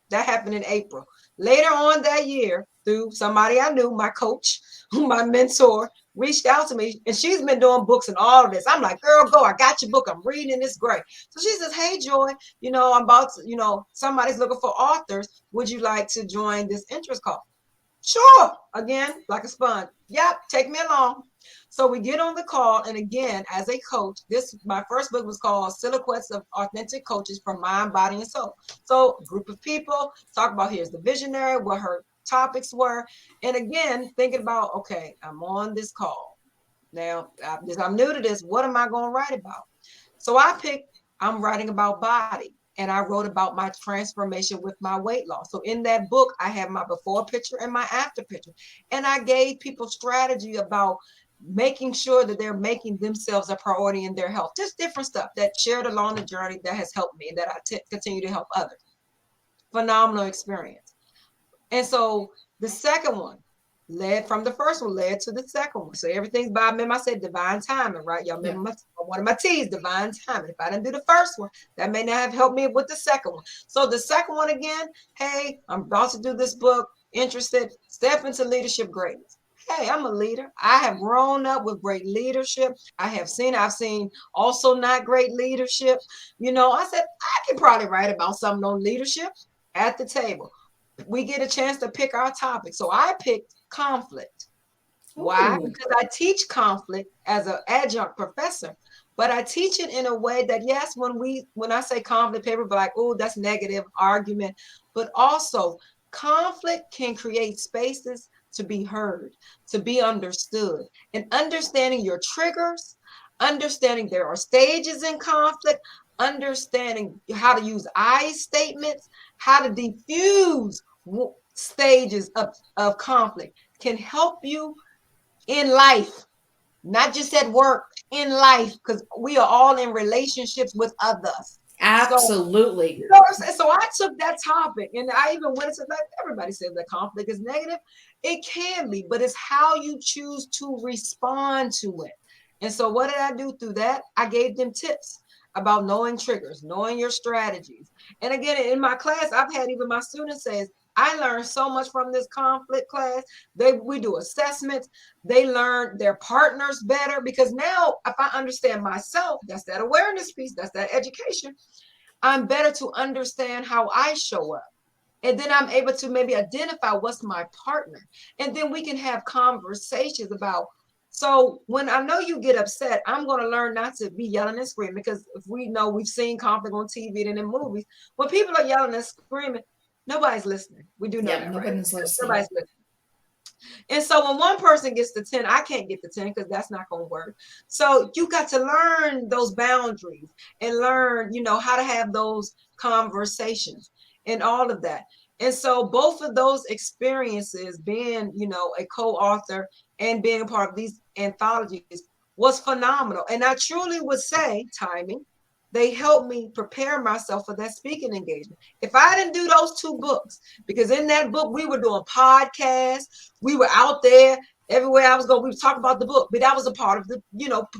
S2: That happened in April. Later on that year, through somebody I knew, my coach, my mentor, reached out to me, and she's been doing books and all of this. I'm like, girl, go. I got your book. I'm reading it. It's great. So she says, hey, Joy, I'm about to, somebody's looking for authors. Would you like to join this interest call? Sure. Again, like a sponge. Yep. Take me along. So we get on the call. And again, as a coach, my first book was called Silhouettes of Authentic Coaches from Mind, Body, and Soul. So a group of people talk about, here's the visionary, what her topics were. And again, thinking about, okay, I'm on this call. Now, I'm new to this. What am I going to write about? So I'm writing about body. And I wrote about my transformation with my weight loss. So in that book, I have my before picture and my after picture. And I gave people strategy about making sure that they're making themselves a priority in their health. Just different stuff that shared along the journey that has helped me and that I continue to help others. Phenomenal experience. And so the second one led from the first one, led to the second one. So everything's by, remember I said divine timing, right? Y'all remember one of my T's, divine timing. If I didn't do the first one, that may not have helped me with the second one. So the second one again, hey, I'm about to do this book, interested, step into leadership greatness. Hey, I'm a leader. I have grown up with great leadership. I've seen also not great leadership. I said, I can probably write about something on leadership at the table. We get a chance to pick our topic. So I picked conflict. Why? Because I teach conflict as an adjunct professor, but I teach it in a way that, yes, when I say conflict, people be like, oh, that's negative argument. But also conflict can create spaces to be heard, to be understood, and understanding your triggers, understanding there are stages in conflict, understanding how to use I statements, how to diffuse stages of conflict can help you in life, not just at work, in life, because we are all in relationships with others.
S1: Absolutely.
S2: So I took that topic and I even went into, like, everybody says that conflict is negative. It can be, but it's how you choose to respond to it. And so what did I do through that? I gave them tips about knowing triggers, knowing your strategies. And again, in my class, I've had even my students say, I learned so much from this conflict class. We do assessments. They learn their partners better, because now if I understand myself, that's that awareness piece, that's that education. I'm better to understand how I show up. And then I'm able to maybe identify what's my partner. And then we can have conversations about, so when I know you get upset, I'm going to learn not to be yelling and screaming, because if we've seen conflict on TV and in movies, when people are yelling and screaming, nobody's listening. We do know that,
S1: nobody's
S2: right?
S1: listening.
S2: Nobody's listening. And so when one person gets the 10, I can't get the 10 because that's not going to work. So you got to learn those boundaries and learn, how to have those conversations and all of that. And so both of those experiences, being, a co-author and being a part of these anthologies, was phenomenal. And I truly would say timing. They helped me prepare myself for that speaking engagement. If I didn't do those two books, because in that book, we were doing podcasts, we were out there everywhere I was going, we were talking about the book, but that was a part of the,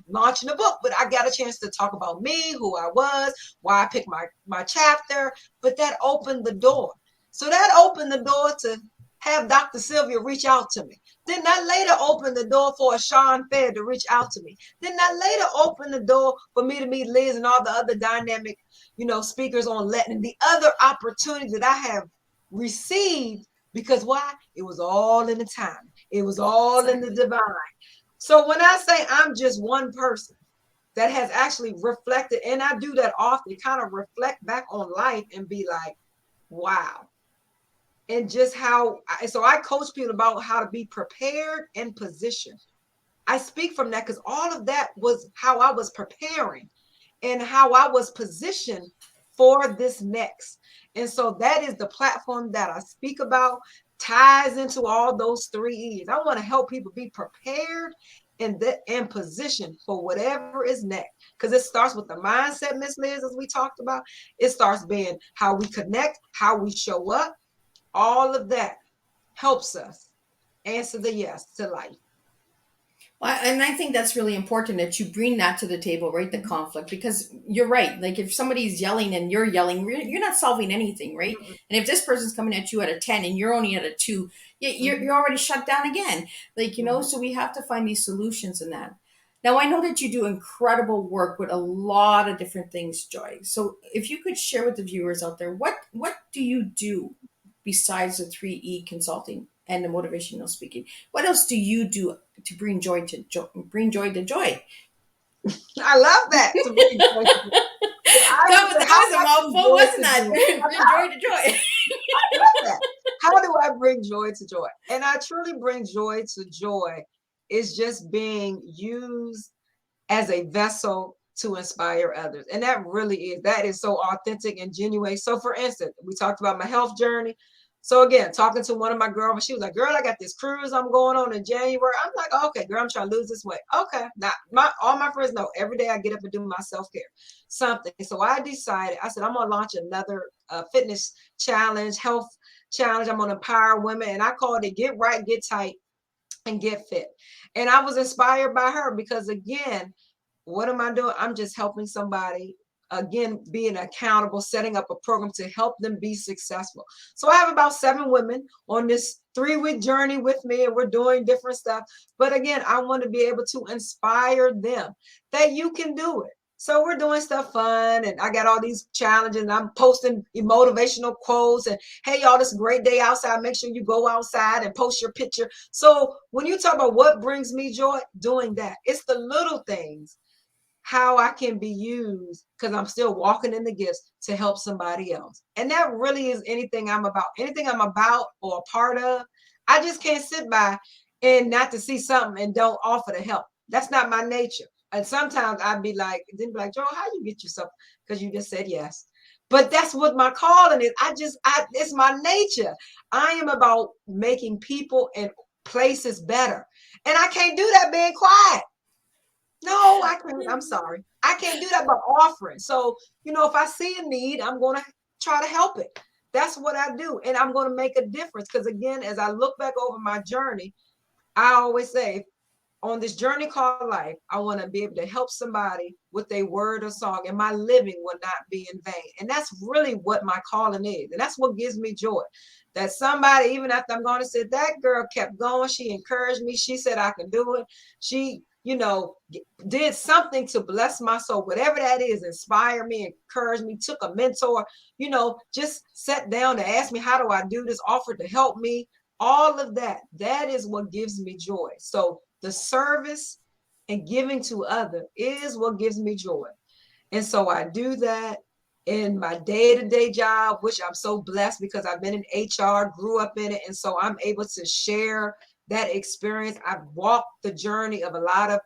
S2: launching the book. But I got a chance to talk about me, who I was, why I picked my chapter, but that opened the door. So that opened the door to have Dr. Sylvia reach out to me. Then that later opened the door for a Sean Fair to reach out to me. Then that later opened the door for me to meet Liz and all the other dynamic, speakers on Latin, the other opportunities that I have received, because why? It was all in the time. It was all in the divine. So when I say I'm just one person that has actually reflected, and I do that often, kind of reflect back on life and be like, wow. And just so I coach people about how to be prepared and positioned. I speak from that because all of that was how I was preparing and how I was positioned for this next. And so that is the platform that I speak about, ties into all those 3 E's. I want to help people be prepared and positioned for whatever is next. Because it starts with the mindset, Miss Liz, as we talked about. It starts being how we connect, how we show up. All of that helps us answer the yes to life.
S1: Well, and I think that's really important that you bring that to the table, right? The conflict, because you're right. Like if somebody's yelling and you're yelling, you're not solving anything, right?
S2: Mhm.
S1: And if this person's coming at you at a 10 and you're only at a 2, you're
S2: Mhm.
S1: already shut down again. Like,
S2: Mhm.
S1: so we have to find these solutions in that. Now, I know that you do incredible work with a lot of different things, Joy. So if you could share with the viewers out there, what do you do besides the 3E consulting and the motivational speaking? What else do you do to bring joy to Joy?
S2: I love that, to bring joy to joy. So I would say,
S1: That
S2: how
S1: was
S2: do
S1: a
S2: I bring
S1: mouthful,
S2: joy
S1: wasn't
S2: to
S1: that?
S2: joy?
S1: Bring joy to joy.
S2: I love that. How do I bring joy to joy? And I truly bring joy to joy is just being used as a vessel to inspire others. And that is so authentic and genuine. So for instance, we talked about my health journey. So again, talking to one of my girlfriends, she was like, girl, I got this cruise I'm going on in January. I'm like, okay, girl, I'm trying to lose this weight. Okay. Now all my friends know every day I get up and do my self-care, something. So I decided, I said, I'm gonna launch another fitness challenge, health challenge. I'm gonna empower women. And I called it Get Right, Get Tight, and Get Fit. And I was inspired by her because again, what am I doing? I'm just helping somebody, again, being accountable, setting up a program to help them be successful. So I have about 7 women on this 3-week journey with me, and we're doing different stuff. But again, I want to be able to inspire them that you can do it. So we're doing stuff fun, and I got all these challenges, and I'm posting motivational quotes, and hey, y'all, this great day outside. Make sure you go outside and post your picture. So when you talk about what brings me joy, doing that, it's the little things, how I can be used because I'm still walking in the gifts to help somebody else. And that really is anything I'm about or a part of. I just can't sit by and not to see something and don't offer to help. That's not my nature. And sometimes then be like, Joe, how you get yourself? Because you just said yes. But that's what my calling is. It's my nature. I am about making people and places better. And I can't do that being quiet. No, I can't. I'm sorry. I can't do that by offering. So, if I see a need, I'm going to try to help it. That's what I do. And I'm going to make a difference. Because again, as I look back over my journey, I always say, on this journey called life, I want to be able to help somebody with a word or song, and my living will not be in vain. And that's really what my calling is. And that's what gives me joy. That somebody, even after I'm going to say, that girl kept going. She encouraged me. She said I can do it. She, did something to bless my soul, whatever that is, inspire me, encourage me, took a mentor, just sat down to ask me, how do I do this, offered to help me, all of that. That is what gives me joy. So the service and giving to other is what gives me joy. And so I do that in my day-to-day job, which I'm so blessed because I've been in HR, grew up in it. And so I'm able to share that experience. I've walked the journey of a lot of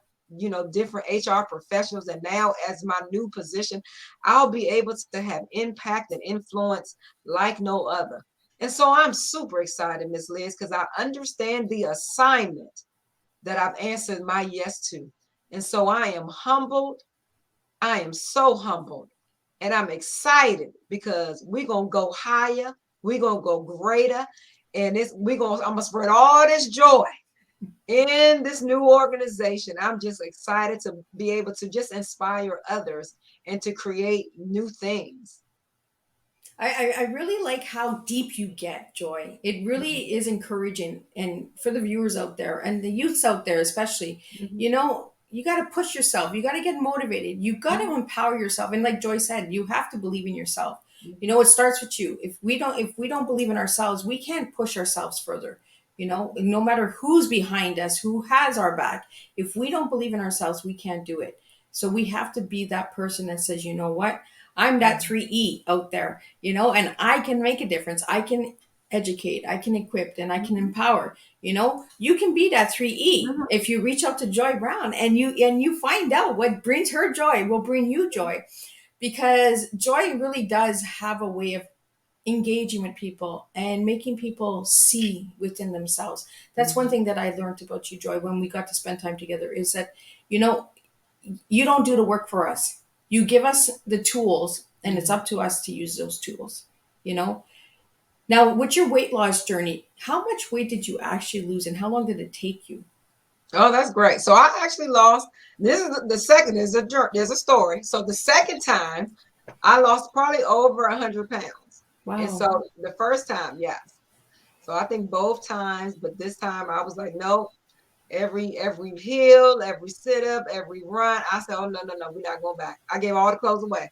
S2: different HR professionals. And now as my new position, I'll be able to have impact and influence like no other. And so I'm super excited, Miss Liz, because I understand the assignment that I've answered my yes to. And so I am humbled. I am so humbled, and I'm excited because we're going to go higher. We're going to go greater. And I'm going to spread all this joy in this new organization. I'm just excited to be able to just inspire others and to create new things.
S1: I really like how deep you get, Joy. It
S2: Mhm.
S1: really is encouraging. And for the viewers out there and the youths out there, especially,
S2: Mhm.
S1: you got to push yourself. You got to get motivated. You got to
S2: Mhm.
S1: empower yourself. And like Joy said, you have to believe in yourself.
S2: Mhm.
S1: It starts with you. If we don't believe in ourselves, we can't push ourselves further. No matter who's behind us, who has our back, if we don't believe in ourselves, we can't do it. So we have to be that person that says, you know what? I'm that
S2: Mhm.
S1: 3E out there, and I can make a difference. I can educate, I can equip, and I can
S2: Mhm.
S1: empower. You can be that 3E
S2: Mhm.
S1: if you reach out to Joy Brown and you find out what brings her joy will bring you joy, because joy really does have a way of engaging with people and making people see within themselves. That's one
S2: Mhm.
S1: thing that I learned about you, Joy, when we got to spend time together, is that you know you don't do the work for us. You give us the tools, and it's
S2: Mhm.
S1: up to us to use those tools. You know. Now, with your weight loss journey, how much weight did you actually lose, and how long did it take you?
S2: Oh, that's great. So I actually lost. This is the second. There's a story. So the second time, I lost probably over 100 pounds. And so
S1: Wow.
S2: the first time, yes. So I think both times, but this time I was like, no. Every hill, every sit up, every run. I said, oh no, we're not going back. I gave all the clothes away.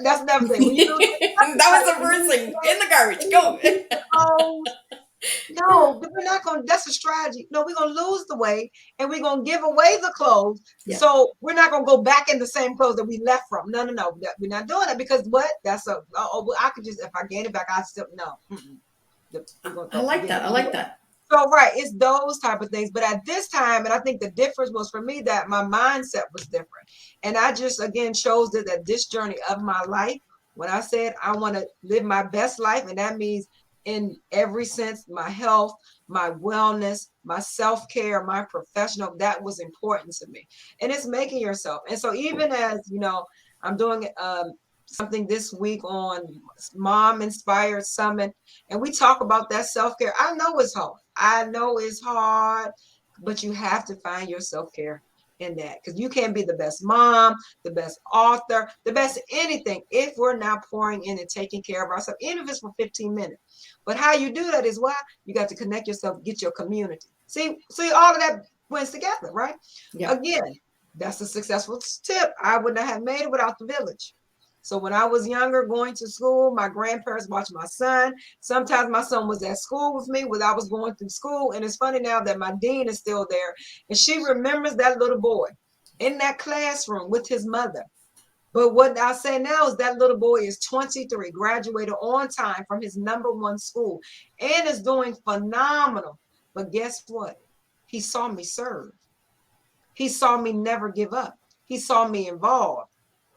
S2: That's another thing. When you lose weight,
S1: That was the first thing in the garbage.
S2: when you
S1: Go.
S2: lose the clothes, no, but we're not going to, that's a strategy. No, we're going to lose the weight and we're going to give away the clothes.
S1: Yeah.
S2: So we're not going to go back in the same clothes that we left from. No. We're not doing it because what? That's I could just, if I gain it back, I still, no. We're going to
S1: I
S2: throw,
S1: like
S2: give
S1: that. I
S2: it
S1: like
S2: away.
S1: that.
S2: So, right, it's those type of things. But at this time, and I think the difference was for me that my mindset was different. And I just, again, chose that this journey of my life, when I said I want to live my best life, and that means in every sense, my health, my wellness, my self-care, my professional, that was important to me. And it's making yourself. And so even as, I'm doing something this week on Mom Inspired Summit, and we talk about that self-care. I know it's hard. I know it's hard, but you have to find your self-care in that because you can't be the best mom, the best author, the best anything if we're not pouring in and taking care of ourselves, even if it's for 15 minutes. But how you do that is why you got to connect yourself, get your community. See, all of that went together, right?
S1: Yeah.
S2: Again, that's a successful tip. I would not have made it without the village. So when I was younger, going to school, my grandparents watched my son. Sometimes my son was at school with me when I was going through school. And it's funny now that my dean is still there. And she remembers that little boy in that classroom with his mother. But what I say now is that little boy is 23, graduated on time from his #1 school, and is doing phenomenal. But guess what? He saw me serve. He saw me never give up. He saw me involved.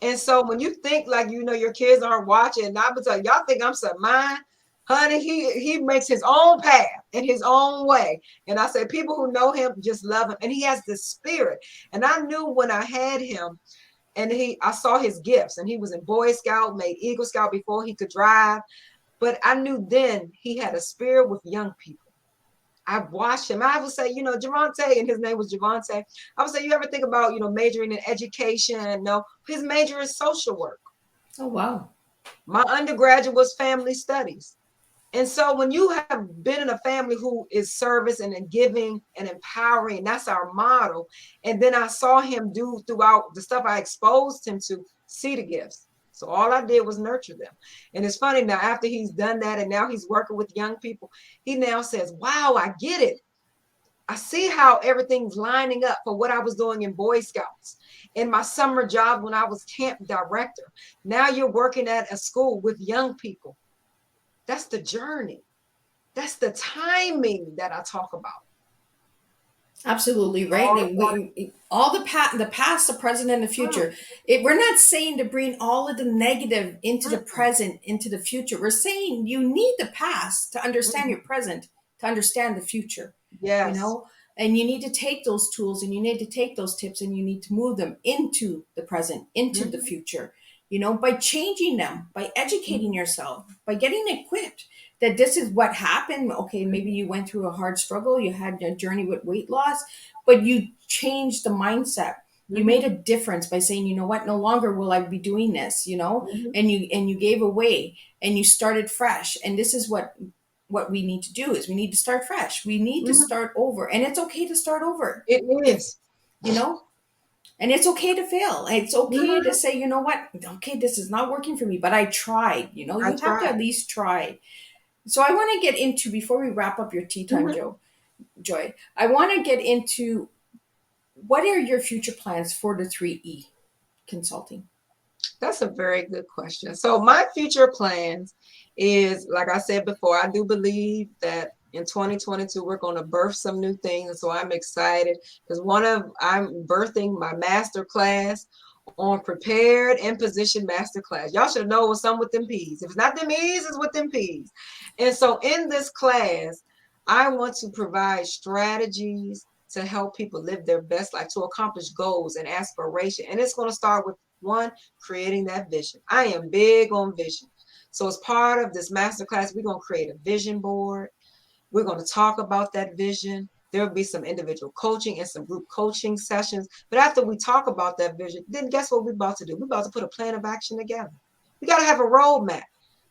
S2: And so when you think like your kids aren't watching, and I would tell y'all think I'm some mine, honey, he makes his own path in his own way. And I say people who know him just love him. And he has the spirit. And I knew when I had him and I saw his gifts, and he was in Boy Scout, made Eagle Scout before he could drive. But I knew then he had a spirit with young people. I watched him. I would say, Javante, and his name was Javante. I would say, you ever think about, majoring in education? No, his major is social work.
S1: Oh, wow.
S2: My undergraduate was family studies. And so when you have been in a family who is service and giving and empowering, that's our model. And then I saw him do throughout the stuff I exposed him to, see the gifts. So all I did was nurture them. And it's funny now, after he's done that and now he's working with young people, he now says, wow, I get it. I see how everything's lining up for what I was doing in Boy Scouts, in my summer job when I was camp director. Now you're working at a school with young people. That's the journey. That's the timing that I talk about.
S1: Absolutely right.
S2: All
S1: And all the past, the present, and the
S2: mm,
S1: future. We're not saying to bring all of the negative into the
S2: mm,
S1: present, into the future. We're saying you need the past to understand your
S2: mm.
S1: present, to understand the future. You
S2: Yes.
S1: know, and you need to take those tools and you need to take those tips and you need to move them into the present, into the
S2: Mm-hmm,
S1: future. By changing them, by educating
S2: mm-hmm,
S1: yourself, by getting equipped that this is what happened. Okay, maybe
S2: mm-hmm,
S1: you went through a hard struggle, you had a journey with weight loss, but you changed the mindset. You
S2: mm-hmm,
S1: made a difference by saying, you know what, no longer will I be doing this,
S2: mm-hmm,
S1: and you gave away and you started fresh. And this is what we need to do is we need to start fresh. We need to
S2: mm-hmm.
S1: start over. And it's okay to start over,
S2: It is.
S1: you know? And it's okay to fail. It's okay to
S2: Mm-hmm.
S1: say, you know what? Okay, this is not working for me, but I tried.
S2: I
S1: You have to at
S2: tried.
S1: least try. So I want to get into before we wrap up your tea time,
S2: Mm-hmm.
S1: Joy. I want to get into what are your future plans for the 3E consulting?
S2: That's a very good question. So my future plans is, like I said before, I do believe that in 2022 we're going to birth some new things. So I'm excited because I'm birthing my master class on prepared and positioned master class. Y'all should know what's some with them P's. If it's not them E's, it's with them P's. And so in this class, I want to provide strategies to help people live their best life, to accomplish goals and aspiration. And it's going to start with one, creating that vision. I am big on vision. So as part of this masterclass, we're going to create a vision board. We're going to talk about that vision. There will be some individual coaching and some group coaching sessions. But after we talk about that vision, then guess what we're about to do? We're about to put a plan of action together. We got to have a roadmap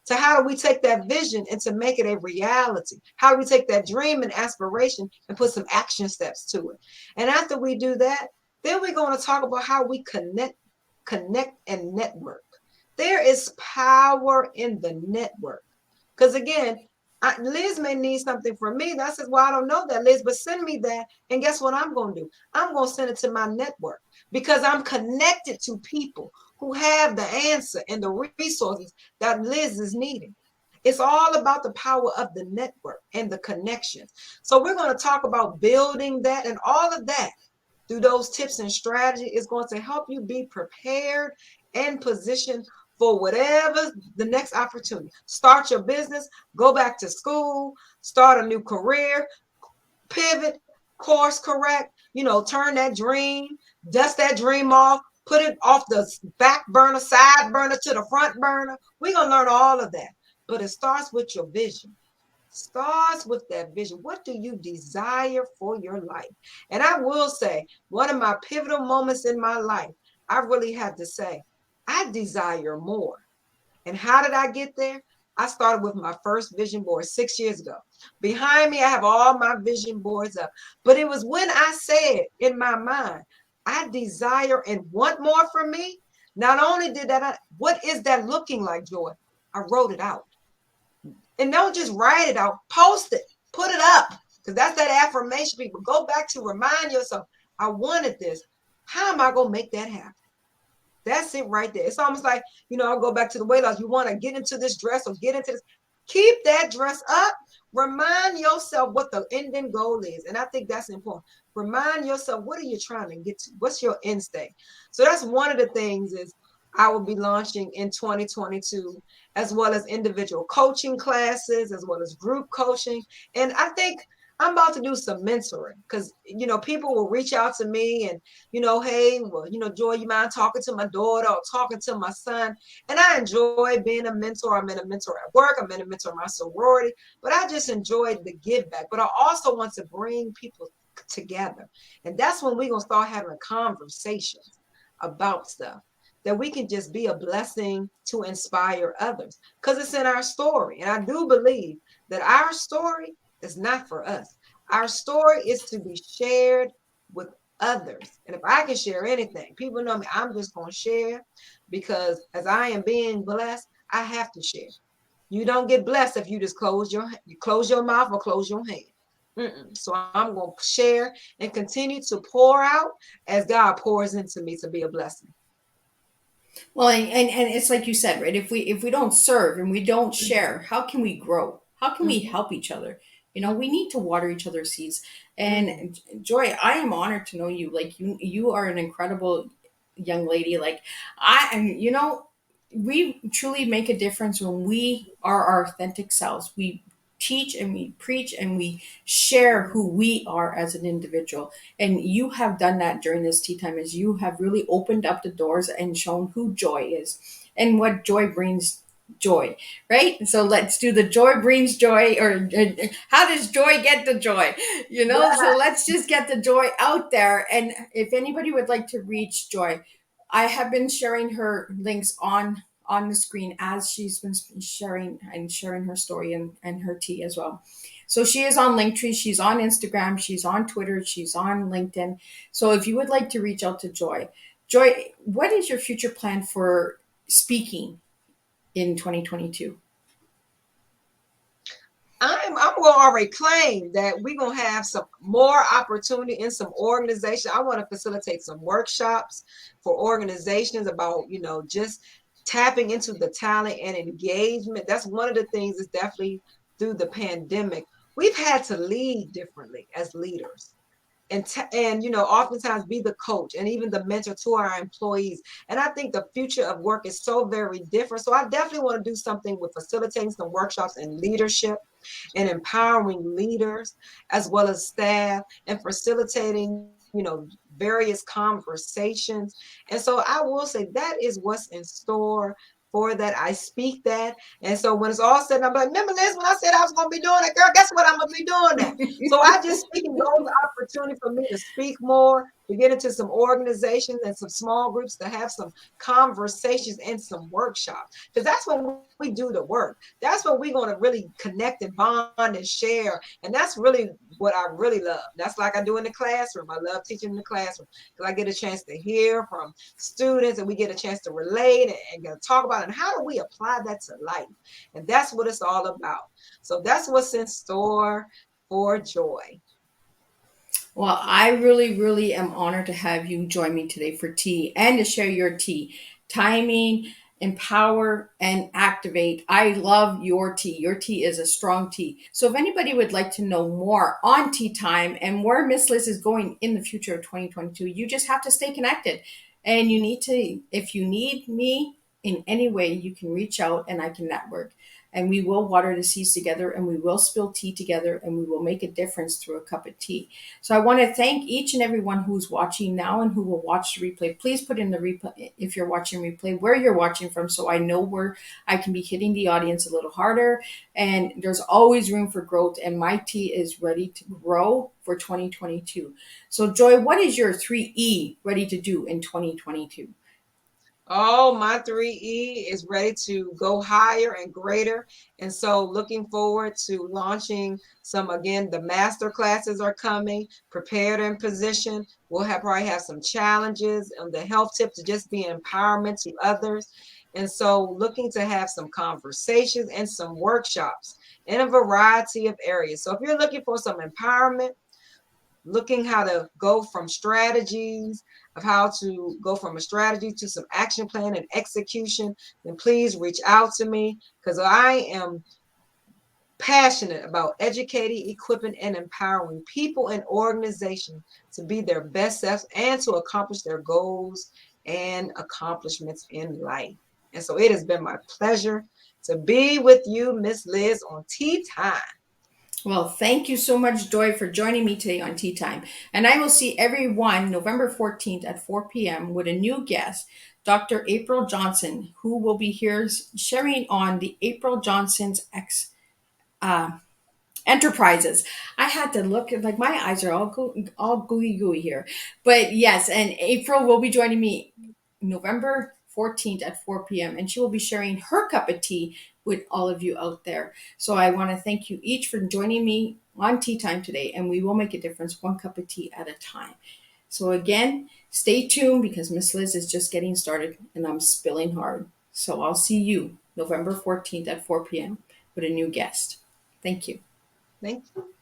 S2: to how do we take that vision and to make it a reality? How do we take that dream and aspiration and put some action steps to it? And after we do that, then we're going to talk about how we connect and network. There is power in the network. Because again, Liz may need something from me. That says, well, I don't know that, Liz, but send me that. And guess what I'm going to do? I'm going to send it to my network because I'm connected to people who have the answer and the resources that Liz is needing. It's all about the power of the network and the connections. So we're going to talk about building that, and all of that through those tips and strategy is going to help you be prepared and positioned for whatever the next opportunity. Start your business, go back to school, start a new career, pivot, course correct, turn that dream, dust that dream off, put it off the back burner, side burner to the front burner. We're going to learn all of that. But it starts with your vision. Starts with that vision. What do you desire for your life? And I will say, one of my pivotal moments in my life, I really had to say, I desire more. And how did I get there? I started with my first vision board 6 years ago. Behind me, I have all my vision boards up. But it was when I said in my mind, I desire and want more for me. Not only did that, what is that looking like, Joy? I wrote it out. And don't just write it out, post it, put it up. Because that's that affirmation, people. Go back to remind yourself, I wanted this. How am I going to make that happen? That's it right there. It's almost like, I'll go back to the weight loss. You want to get into this dress or get into this. Keep that dress up. Remind yourself what the ending goal is. And I think that's important. Remind yourself, what are you trying to get to? What's your end state? So that's one of the things is I will be launching in 2022, as well as individual coaching classes, as well as group coaching. And I think I'm about to do some mentoring because, people will reach out to me and, hey, well, Joy, you mind talking to my daughter or talking to my son? And I enjoy being a mentor. I'm in a mentor at work. I'm in a mentor in my sorority, but I just enjoyed the give back. But I also want to bring people together. And that's when we're going to start having conversations about stuff that we can just be a blessing to inspire others because it's in our story. And I do believe that our story is not for us. Our story is to be shared with others. And if I can share anything, people know me, I'm just going to share because as I am being blessed, I have to share. You don't get blessed if you just close your mouth or close your hand. So I'm going to share and continue to pour out as God pours into me to be a blessing.
S1: Well, and it's like you said, right? If we don't serve and we don't share, how can we grow? How can we help each other? We need to water each other's seeds. And Joy, I am honored to know you. Like you are an incredible young lady. Like we truly make a difference when we are our authentic selves. We teach and we preach and we share who we are as an individual. And you have done that during this tea time as you have really opened up the doors and shown who Joy is and what joy brings joy, right? So let's do the joy brings joy, or how does joy get the joy? So let's just get the joy out there. And if anybody would like to reach Joy, I have been sharing her links on the screen as she's been sharing her story and her tea as well. So she is on Linktree, she's on Instagram, she's on Twitter, she's on LinkedIn. So if you would like to reach out to Joy, what is your future plan for speaking in 2022?
S2: I'm going to already claim that we're going to have some more opportunity in some organization. I want to facilitate some workshops for organizations about, just tapping into the talent and engagement. That's one of the things is definitely through the pandemic. We've had to lead differently as leaders. And oftentimes be the coach and even the mentor to our employees. And I think the future of work is so very different. So I definitely want to do something with facilitating some workshops in leadership and empowering leaders as well as staff and facilitating various conversations. And so I will say that is what's in store for that. I speak that. And so when it's all said, I'm like, remember Liz, when I said I was going to be doing it, girl, guess what? I'm going to be doing that. So I just speak those opportunity for me to speak more, to get into some organizations and some small groups, to have some conversations and some workshops. Because that's when we do the work. That's when we're going to really connect and bond and share. And that's really what I really love. That's like I do in the classroom. I love teaching in the classroom because I get a chance to hear from students and we get a chance to relate and talk about it. And how do we apply that to life? And that's what it's all about. So that's what's in store for Joy.
S1: Well, I really, really am honored to have you join me today for tea and to share your tea. Timing, empower, and activate. I love your tea. Your tea is a strong tea. So if anybody would like to know more on Tea Time and where Miss Liz is going in the future of 2022, you just have to stay connected. And you need to, if you need me in any way, you can reach out and I can network, and we will water the seeds together and we will spill tea together and we will make a difference through a cup of tea. So I want to thank each and everyone who's watching now and who will watch the replay. Please put in the replay, if you're watching replay, where you're watching from, so I know where I can be hitting the audience a little harder. And there's always room for growth, and my tea is ready to grow for 2022. So Joy, what is your 3E ready to do in 2022?
S2: Oh, my 3E is ready to go higher and greater. And so looking forward to launching some, again, the master classes are coming, prepared and positioned. We'll probably have some challenges and the health tips to just be empowerment to others. And so looking to have some conversations and some workshops in a variety of areas. So if you're looking for some empowerment, looking how to go from strategies of how to go from a strategy to some action plan and execution, then please reach out to me because I am passionate about educating, equipping, and empowering people and organizations to be their best selves and to accomplish their goals and accomplishments in life. And so it has been my pleasure to be with you, Miss Liz, on Tea Time.
S1: Well, thank you so much, Joy, for joining me today on Tea Time. And I will see everyone November 14th at 4 p.m. with a new guest, Dr. April Johnson, who will be here sharing on the April Johnson's uh, enterprises. I had to look at, like, my eyes are all gooey gooey here. But yes, and April will be joining me November 14th at 4 p.m. and she will be sharing her cup of tea with all of you out there. So I want to thank you each for joining me on Tea Time today, and we will make a difference one cup of tea at a time. So again, stay tuned because Miss Liz is just getting started and I'm spilling hard. So I'll see you November 14th at 4 p.m. with a new guest. Thank you.
S2: Thank you.